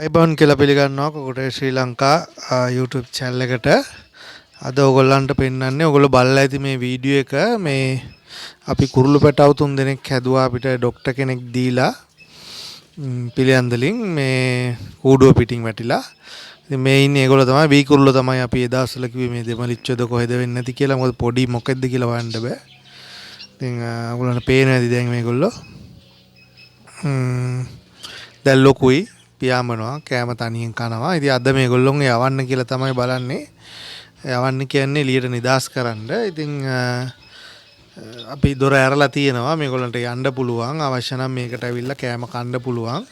අයිබෝන් කියලා පිළිගන්නවා කොකටේ ශ්‍රී ලංකා YouTube channel එකට. අද ඔයගොල්ලන්ට පෙන්වන්නේ ඔයගොල්ලෝ බලලා ඇති මේ වීඩියෝ එක මේ අපි කුරුළු පැටව 3 දෙනෙක් හැදුවා අපිට ડોක්ටර් කෙනෙක් දීලා පිළියන්දලින් මේ කූඩුව පිටින් වැටිලා. ඉතින් මේ ඉන්නේ ඒගොල්ලෝ තමයි වී කුරුල්ලෝ තමයි අපි ඒ දවස්වල කිව්වේ මේ දෙමලිච්චද කොහෙද වෙන්නේ නැති කියලා. මොකද පොඩි මොකෙද්ද කියලා හොයන්න බෑ. ඉතින් ඔයගොල්ලන්ට පේන ඇති දැන් මේගොල්ලෝ. දැන් ලොකුයි පියාඹනවා කෑම තනියෙන් කනවා. ඉතින් අද මේගොල්ලොන් යවන්න කියලා තමයි බලන්නේ. යවන්න කියන්නේ එළියට නිදාස් කරන්න. ඉතින් අපි දොර ඇරලා තියෙනවා මේගොල්ලන්ට යන්න පුළුවන්. අවශ්‍ය නම් මේකට ඇවිල්ලා කෑම කන්න පුළුවන්.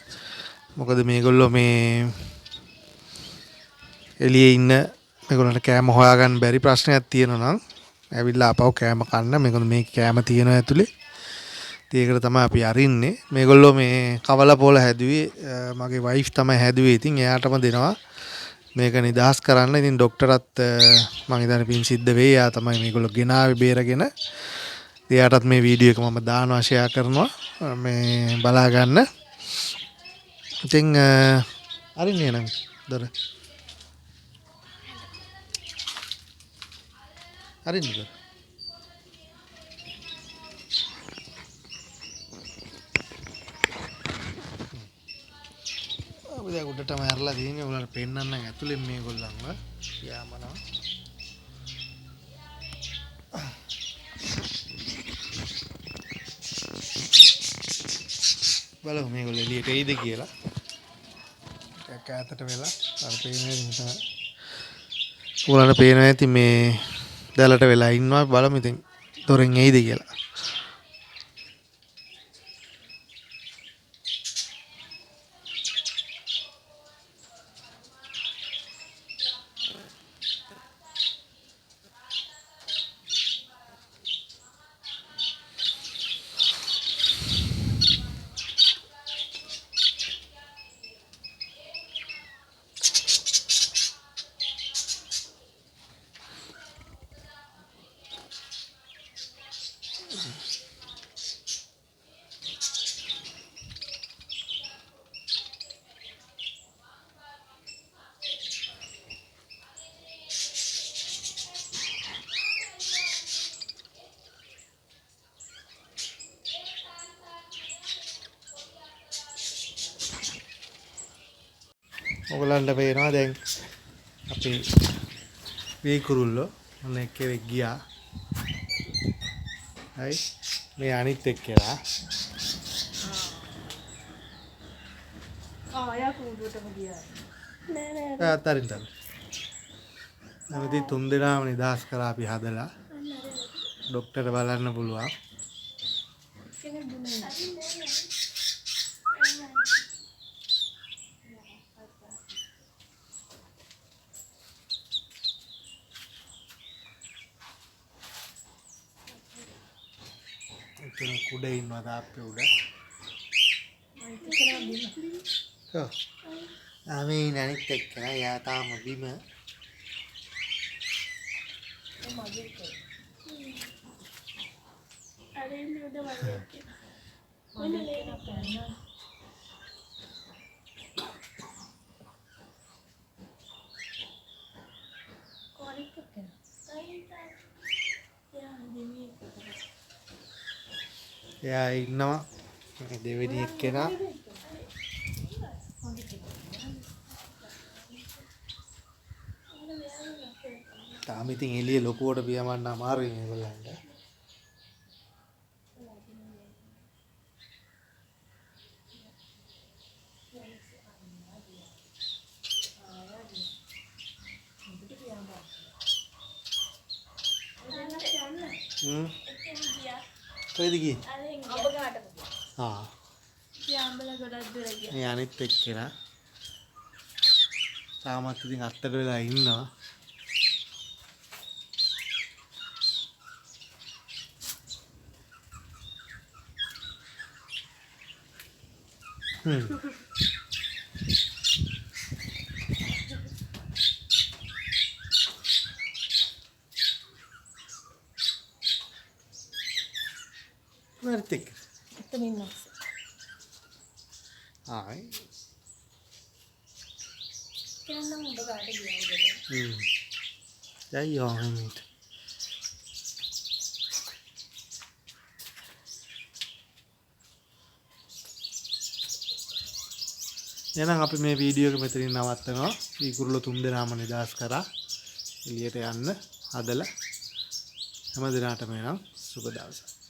මොකද මේගොල්ලෝ මේ එළියේ ඉන්න මේගොල්ලන්ට කෑම හොයාගන්න බැරි ප්‍රශ්නයක් තියෙනවා නම් ඇවිල්ලා ආපහු කෑම කන්න. මේගොල්ලෝ මේ කෑම තියෙනවා ඇතුලේ. ඒකට තමයි අපි අරින්නේ. මේගොල්ලෝ මේ කවලා පොළ හැදුවේ මගේ වයිෆ් තමයි හැදුවේ. ඉතින් එයාටම දෙනවා මේක නිදහස් කරන්න. ඉතින් ડોක්ටරත් මම හිතන්නේ පින් සිද්ධ වෙයි. එයා තමයි මේගොල්ලෝ ගෙනාවේ බේරගෙන. එයාටත් මේ වීඩියෝ එක මම දානවා ෂෙයා කරනවා. මේ බලා ගන්න. ඉතින් අරින්නේ නම් දොර. අරින්නේ. දැන් උඩටම ඇරලා තියෙන්නේ. ඔයාලට පෙන්නන්න ඇතුලෙන් මේගොල්ලන්ව යාමනවා. බලමු මේගොල්ලෝ එළියට එයිද කියලා. ටිකක් ඈතට වෙලා අර පේන්නේ මෙතන. ඔයාලට පේනවා ඇති මේ දැලට වෙලා ඉන්නවා. බලමු ඉතින් දොරෙන් එයිද කියලා. ඔයගලන්ට පේනවා දැන් අපි වී කුරුල්ලෝ මොන එක්කෙනෙක් ගියා. හයි මේ අනිත් එක්කෙනා. යා කූඩුවටම ගියා. නෑ අතරින් තමයි. අපි තුන් දෙනාම නිදහස් කරා අපි හදලා. ડોක්ටර් බලන්න පුළුවන්. එතන කුඩේ ඉන්නවා තාප්පේ උඩ. ඔව්. ආමේ අනිත් එක්කෙනා යා තාම බිම. එයා ඉන්නවා දෙවෙනි එක්කෙනා. තාම ඉතින් එළිය ලොකුවට පියවන්න අමාරුයි මේගොල්ලන්ට. කොහෙද ගියේ? ආ. යාඹලා ගොඩක් දුර ගියා. මේ අනිත් එක්කෙනා. තාමත් ඉතින් අත්තට වෙලා ඉන්නවා. Vertik. එතනින් නැස්. ආයි කියන්නම් උඹ කාට ගියාද? ජයි යෝමීට එහෙනම් අපි මේ වීඩියෝ එක මෙතනින් නවත්තනවා. ඊකුරුල්ල 3 දෙනාම නිදාස් කරා එළියට යන්න හදලා හැම දිනාටම එනම් සුබ දවසක්.